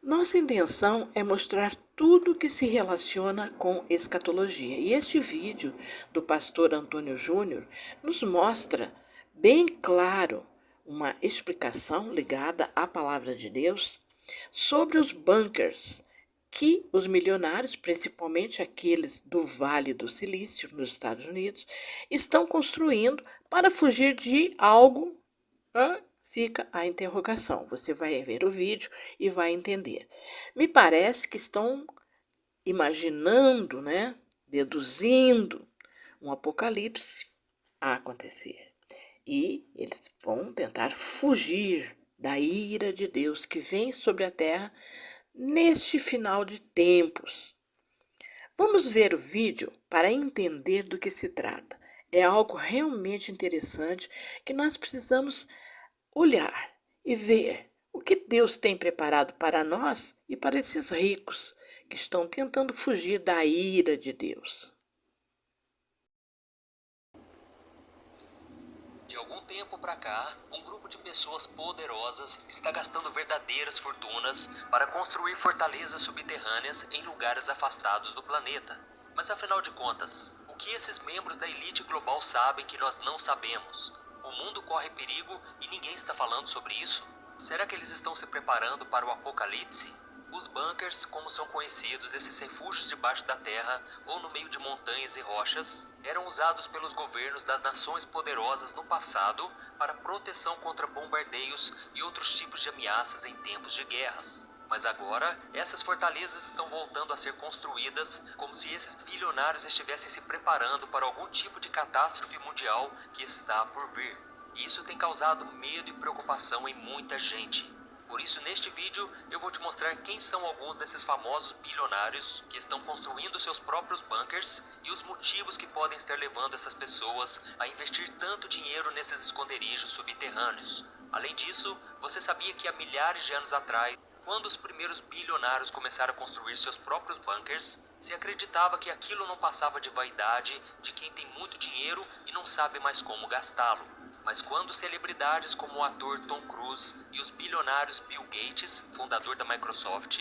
Nossa intenção é mostrar tudo que se relaciona com escatologia. E este vídeo do pastor Antônio Júnior nos mostra bem claro uma explicação ligada à palavra de Deus sobre os bunkers que os milionários, principalmente aqueles do Vale do Silício, nos Estados Unidos, estão construindo para fugir de algo. Fica a interrogação. Você vai ver o vídeo e vai entender. Me parece que estão imaginando, né, deduzindo um apocalipse a acontecer. E eles vão tentar fugir da ira de Deus que vem sobre a terra neste final de tempos. Vamos ver o vídeo para entender do que se trata. É algo realmente interessante que nós precisamos olhar e ver o que Deus tem preparado para nós e para esses ricos que estão tentando fugir da ira de Deus. De algum tempo para cá, um grupo de pessoas poderosas está gastando verdadeiras fortunas para construir fortalezas subterrâneas em lugares afastados do planeta. Mas afinal de contas, o que esses membros da elite global sabem que nós não sabemos? O mundo corre perigo e ninguém está falando sobre isso? Será que eles estão se preparando para o apocalipse? Os bunkers, como são conhecidos, esses refúgios debaixo da terra ou no meio de montanhas e rochas, eram usados pelos governos das nações poderosas no passado para proteção contra bombardeios e outros tipos de ameaças em tempos de guerras. Mas agora, essas fortalezas estão voltando a ser construídas como se esses bilionários estivessem se preparando para algum tipo de catástrofe mundial que está por vir. E isso tem causado medo e preocupação em muita gente. Por isso, neste vídeo, eu vou te mostrar quem são alguns desses famosos bilionários que estão construindo seus próprios bunkers e os motivos que podem estar levando essas pessoas a investir tanto dinheiro nesses esconderijos subterrâneos. Além disso, você sabia que há milhares de anos atrás, quando os primeiros bilionários começaram a construir seus próprios bunkers, se acreditava que aquilo não passava de vaidade de quem tem muito dinheiro e não sabe mais como gastá-lo. Mas quando celebridades como o ator Tom Cruise e os bilionários Bill Gates, fundador da Microsoft,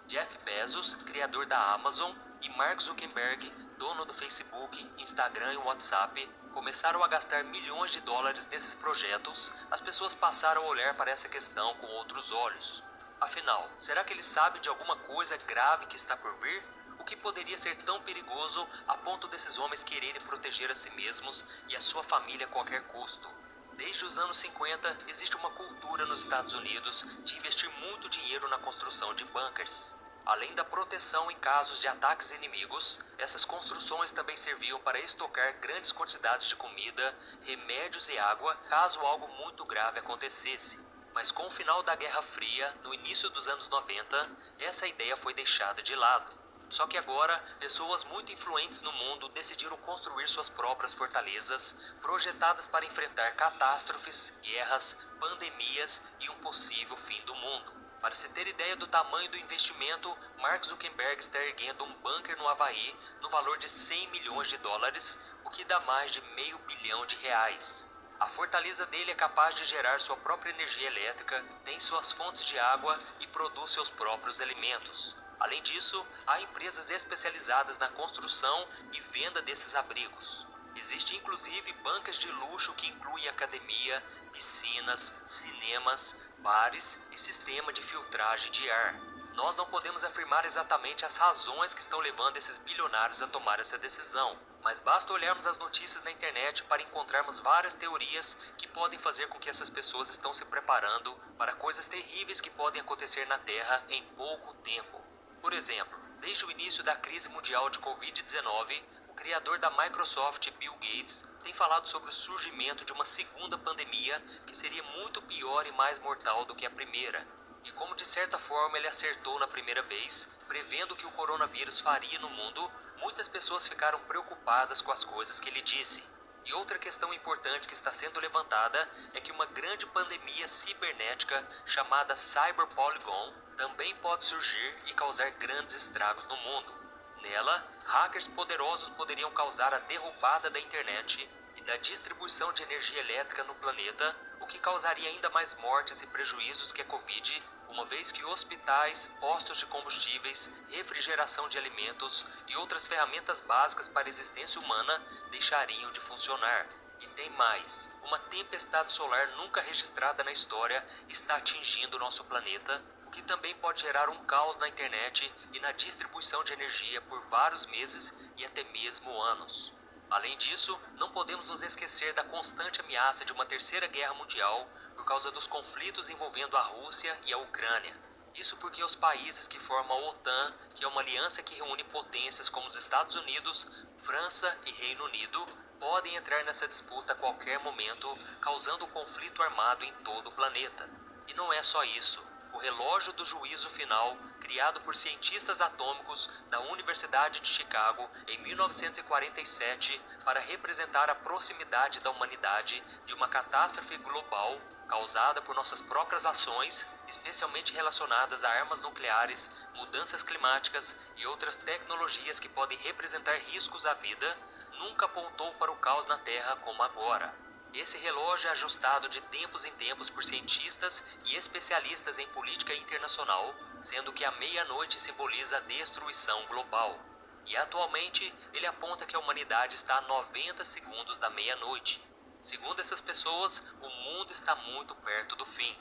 Jeff Bezos, criador da Amazon, e Mark Zuckerberg, dono do Facebook, Instagram e WhatsApp, começaram a gastar milhões de dólares nesses projetos, as pessoas passaram a olhar para essa questão com outros olhos. Afinal, será que eles sabem de alguma coisa grave que está por vir? O que poderia ser tão perigoso a ponto desses homens quererem proteger a si mesmos e a sua família a qualquer custo? Desde os anos 50, existe uma cultura nos Estados Unidos de investir muito dinheiro na construção de bunkers. Além da proteção em casos de ataques inimigos, essas construções também serviam para estocar grandes quantidades de comida, remédios e água caso algo muito grave acontecesse. Mas com o final da Guerra Fria, no início dos anos 90, essa ideia foi deixada de lado. Só que agora, pessoas muito influentes no mundo decidiram construir suas próprias fortalezas, projetadas para enfrentar catástrofes, guerras, pandemias e um possível fim do mundo. Para se ter ideia do tamanho do investimento, Mark Zuckerberg está erguendo um bunker no Havaí no valor de 100 milhões de dólares, o que dá mais de meio bilhão de reais. A fortaleza dele é capaz de gerar sua própria energia elétrica, tem suas fontes de água e produz seus próprios alimentos. Além disso, há empresas especializadas na construção e venda desses abrigos. Existem inclusive bunkers de luxo que incluem academia, piscinas, cinemas, bares e sistema de filtragem de ar. Nós não podemos afirmar exatamente as razões que estão levando esses bilionários a tomar essa decisão, mas basta olharmos as notícias na internet para encontrarmos várias teorias que podem fazer com que essas pessoas estão se preparando para coisas terríveis que podem acontecer na Terra em pouco tempo. Por exemplo, desde o início da crise mundial de Covid-19, o criador da Microsoft, Bill Gates, tem falado sobre o surgimento de uma segunda pandemia que seria muito pior e mais mortal do que a primeira. E como de certa forma ele acertou na primeira vez, prevendo o que o coronavírus faria no mundo, muitas pessoas ficaram preocupadas com as coisas que ele disse. E outra questão importante que está sendo levantada é que uma grande pandemia cibernética chamada Cyberpolygon também pode surgir e causar grandes estragos no mundo. Nela, hackers poderosos poderiam causar a derrubada da internet e da distribuição de energia elétrica no planeta, o que causaria ainda mais mortes e prejuízos que a Covid uma vez que hospitais, postos de combustíveis, refrigeração de alimentos e outras ferramentas básicas para a existência humana deixariam de funcionar. E tem mais, uma tempestade solar nunca registrada na história está atingindo nosso planeta, o que também pode gerar um caos na internet e na distribuição de energia por vários meses e até mesmo anos. Além disso, não podemos nos esquecer da constante ameaça de uma terceira guerra mundial por causa dos conflitos envolvendo a Rússia e a Ucrânia. Isso porque os países que formam a OTAN, que é uma aliança que reúne potências como os Estados Unidos, França e Reino Unido, podem entrar nessa disputa a qualquer momento, causando um conflito armado em todo o planeta. E não é só isso. O relógio do juízo final, criado por cientistas atômicos da Universidade de Chicago em 1947 para representar a proximidade da humanidade de uma catástrofe global causada por nossas próprias ações, especialmente relacionadas a armas nucleares, mudanças climáticas e outras tecnologias que podem representar riscos à vida, nunca apontou para o caos na Terra como agora. Esse relógio é ajustado de tempos em tempos por cientistas e especialistas em política internacional, sendo que a meia-noite simboliza a destruição global. E atualmente ele aponta que a humanidade está a 90 segundos da meia-noite. Segundo essas pessoas, o mundo está muito perto do fim.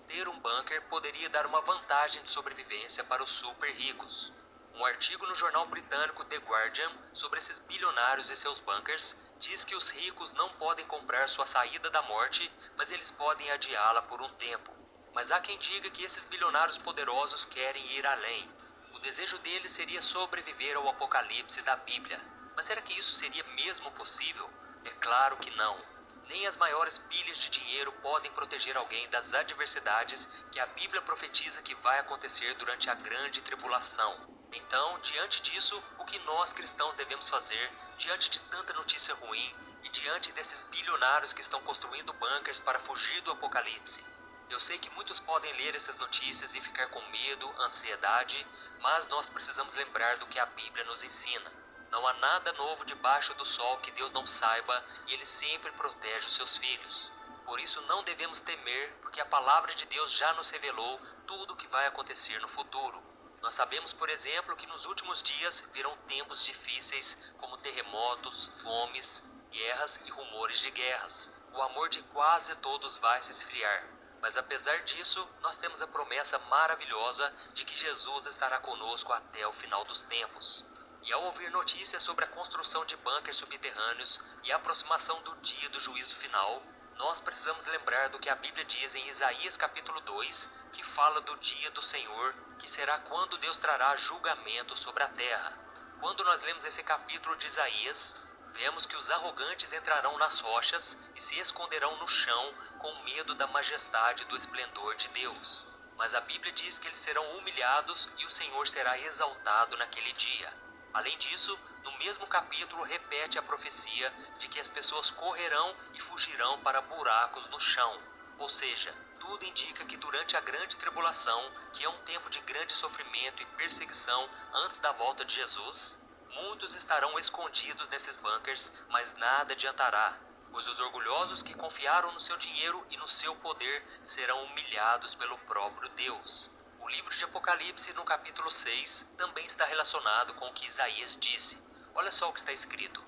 Ter um bunker poderia dar uma vantagem de sobrevivência para os super ricos. Um artigo no jornal britânico The Guardian sobre esses bilionários e seus bunkers diz que os ricos não podem comprar sua saída da morte, mas eles podem adiá-la por um tempo. Mas há quem diga que esses bilionários poderosos querem ir além. O desejo deles seria sobreviver ao apocalipse da Bíblia. Mas será que isso seria mesmo possível? É claro que não. Nem as maiores pilhas de dinheiro podem proteger alguém das adversidades que a Bíblia profetiza que vai acontecer durante a grande tribulação. Então, diante disso, o que nós cristãos devemos fazer, diante de tanta notícia ruim e diante desses bilionários que estão construindo bunkers para fugir do apocalipse? Eu sei que muitos podem ler essas notícias e ficar com medo, ansiedade, mas nós precisamos lembrar do que a Bíblia nos ensina. Não há nada novo debaixo do sol que Deus não saiba e Ele sempre protege os seus filhos. Por isso não devemos temer, porque a palavra de Deus já nos revelou tudo o que vai acontecer no futuro. Nós sabemos, por exemplo, que nos últimos dias virão tempos difíceis, como terremotos, fomes, guerras e rumores de guerras. O amor de quase todos vai se esfriar. Mas apesar disso, nós temos a promessa maravilhosa de que Jesus estará conosco até o final dos tempos. E ao ouvir notícias sobre a construção de bunkers subterrâneos e a aproximação do dia do juízo final, nós precisamos lembrar do que a Bíblia diz em Isaías capítulo 2, que fala do dia do Senhor, que será quando Deus trará julgamento sobre a terra. Quando nós lemos esse capítulo de Isaías, vemos que os arrogantes entrarão nas rochas e se esconderão no chão com medo da majestade e do esplendor de Deus. Mas a Bíblia diz que eles serão humilhados e o Senhor será exaltado naquele dia. Além disso, no mesmo capítulo repete a profecia de que as pessoas correrão e fugirão para buracos no chão. Ou seja, tudo indica que durante a grande tribulação, que é um tempo de grande sofrimento e perseguição antes da volta de Jesus, muitos estarão escondidos nesses bunkers, mas nada adiantará, pois os orgulhosos que confiaram no seu dinheiro e no seu poder serão humilhados pelo próprio Deus. O livro de Apocalipse, no capítulo 6, também está relacionado com o que Isaías disse. Olha só o que está escrito.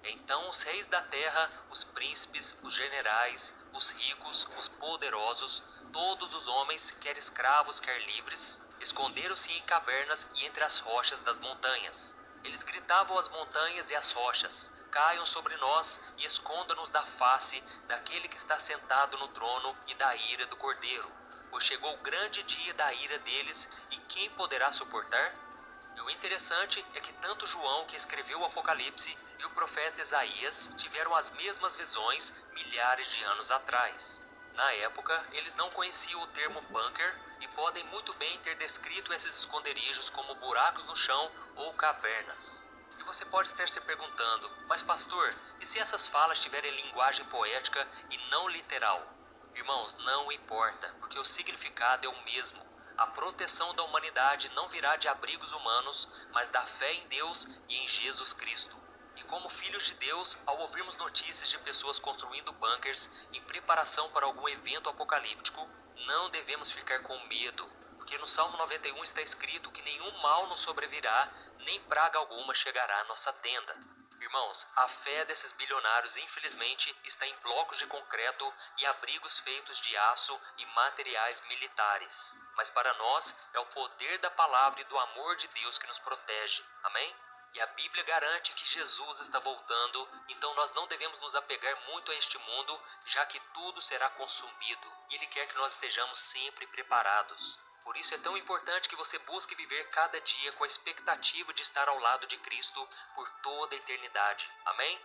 Então os reis da terra, os príncipes, os generais, os ricos, os poderosos, todos os homens, quer escravos, quer livres, esconderam-se em cavernas e entre as rochas das montanhas. Eles gritavam às montanhas e às rochas: caiam sobre nós e esconda-nos da face daquele que está sentado no trono e da ira do Cordeiro. Pois chegou o grande dia da ira deles, e quem poderá suportar? E o interessante é que tanto João, que escreveu o Apocalipse, e o profeta Isaías tiveram as mesmas visões milhares de anos atrás. Na época, eles não conheciam o termo bunker e podem muito bem ter descrito esses esconderijos como buracos no chão ou cavernas. E você pode estar se perguntando: mas pastor, e se essas falas tiverem linguagem poética e não literal? Irmãos, não importa, porque o significado é o mesmo. A proteção da humanidade não virá de abrigos humanos, mas da fé em Deus e em Jesus Cristo. E como filhos de Deus, ao ouvirmos notícias de pessoas construindo bunkers em preparação para algum evento apocalíptico, não devemos ficar com medo, porque no Salmo 91 está escrito que nenhum mal nos sobrevirá, nem praga alguma chegará à nossa tenda. Irmãos, a fé desses bilionários infelizmente está em blocos de concreto e abrigos feitos de aço e materiais militares. Mas para nós é o poder da palavra e do amor de Deus que nos protege. Amém? E a Bíblia garante que Jesus está voltando, então nós não devemos nos apegar muito a este mundo, já que tudo será consumido. E Ele quer que nós estejamos sempre preparados. Por isso é tão importante que você busque viver cada dia com a expectativa de estar ao lado de Cristo por toda a eternidade. Amém?